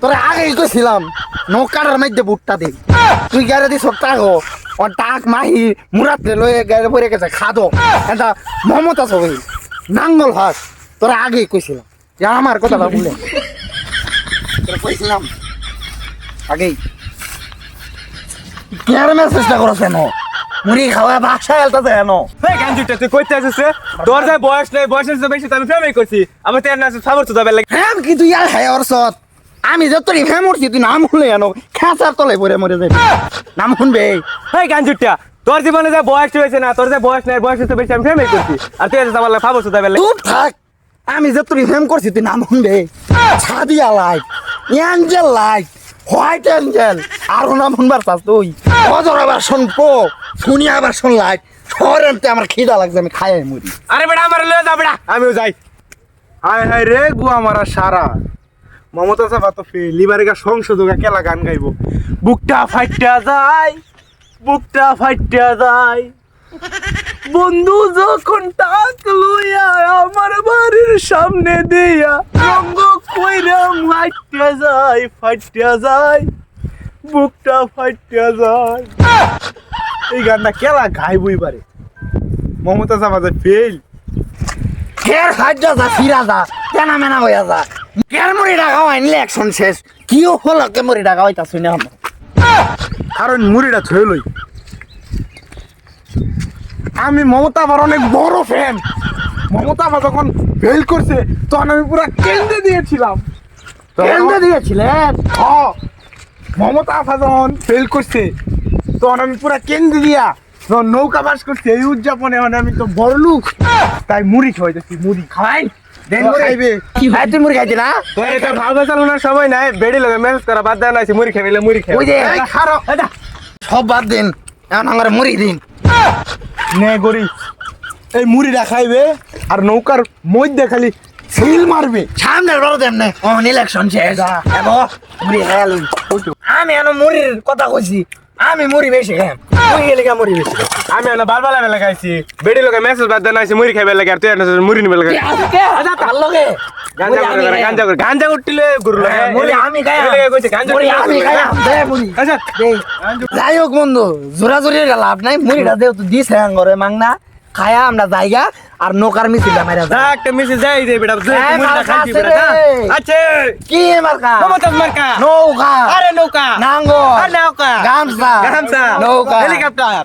তোরে আগেই কইছিলাম নৌকার মধ্যে বুটটা দে তুই গেলে দিস টাকো ও টাক মাহি মুরাতে লয়ে গেলে পড়ে গেছে খাদো এটা মমতা সবই নাঙ্গল হাস তোরা আগেই কইছিলাম যে আমার কথাটা বলে তোরা কইছিলাম আগেই কেন মেসেজটা করছ কেন মুড়ি খাওয়া বাসায় আলতাছে কেন এই গাঞ্জুটা তুই কইতে আসিস রে তোর যা বয়স নেই বয়সের চেয়ে বেশি তো আমি প্রেমই করছি আমি তো এর না সাবর তো যাবে লাগে হ্যাঁ কি তুই আর হ্যাঁ অর্ষত আমি যতই ফেম উঠছি তুই নাম শুনলে কেন খেঁচার তলে পড়ে মরে যাবি নাম শুনবে এই গাঞ্জুটা তোর জীবনে যা বয়স হয়েছে না তোর যা বয়স নেই বয়সের চেয়ে বেশি আমি প্রেমই করছি আর তুই এসে আমার সাবর তো যাবে লাগে চুপ থাক আমি যতই ফেম করছি তুই নাম শুনবে Sadia light Angel light white Angel আরো নাম শুনবার চাস তুই অজর আবার শুন পো শুনি আবার শুন লাইট শহরেতে আমার খিদা লাগছে আমি খাই মরি আরে বেটা আমার লয়ে যা বেটা আমিও যাই হায় হায় রে গুয়া মারা সারা মমতা চাপা তো লিবারেগা সংশোধকা কেলা গান গাইবো বুকটা ফাইটা যায় বুকটা ফাইটা যায় বন্ধু যখন টাক লইয়া আমার বাড়ির সামনে দিয়া রঙ্গ কইরা ফাইটা যায় বুকটা ফাইটা যায় এই গানটা কেলা গাইবই পারে মমতা চাপা যে ফেল ফের খাদ্য যা ফিরা যা কেনা মেনা হইয়া যা কের মরি টাকা হয়নি ইলেকশন শেষ কিও হলো কে মরি টাকা হইতা শুনে আমার কারণ মুড়িটা ছইলই আমি মমতা আবার অনেক বড় ফ্যান মমতা আবার যখন ফেল করছে তখন আমি পুরো কেন্দ্রে দিয়েছিলাম কেন্দ্রে দিয়েছিলেন মমতা আফা যখন ফেল করছে তখন আমি পুরো কেন্দ্রে দিয়া যখন নৌকা বাস করছে এই উদযাপনে মানে আমি তো বড় লোক তাই মুড়ি খাওয়াইতেছি মুড়ি খাওয়াই দেন ও খাইবে ভাই তুই মুড়ি খাইছি না তোর এটা ভালো চালানোর সময় নাই বেড়ি লগে মেসেজ করা বাদ দেয় না মুড়ি খাইলে মুড়ি খাই ওই যে এই খারো সব বাদ দিন এখন আমার মুড়ি দিন নে গরি এই মুড়িটা খাইবে আর নৌকার মধ্যে খালি সিল মারবে সামনে বড় দেন না অন ইলেকশন শেষ এবো মুড়ি হেল আমি এনো মুড়ির কথা কইছি আমি মুড়ি বেশি খাম মুড়ি গেলে মুড়ি বেশি আমি না বারবার বেলা খাইছি বেড়ি লগে মেসেজ বাদ দেয় না মুড়ি খাইবে লাগে আর তুই মুড়ি নিবে লাগে আজকে তার লগে গাঞ্জা উঠলে গুরু লাগে মুড়ি আমি খাই গাঞ্জা মুড়ি আমি খাই দে মুড়ি আচ্ছা দে যাই হোক বন্ধু জোরাজোরি লাভ নাই মুড়িটা দেও তো দিছে আঙ্গরে মাংনা খায়া আমরা জায়গা আর নৌকার মিছিল মারা যা একটা মেসেজ যাই দে বেটা এই মুড়িটা খাইছি মার্কা বেটা আছে রে। আচ্ছা কি মার্কা মমতাজ মার্কা নৌকা আরে নৌকা নাঙ্গল আর নৌকা গামছা গামছা নৌকা হেলিকপ্টার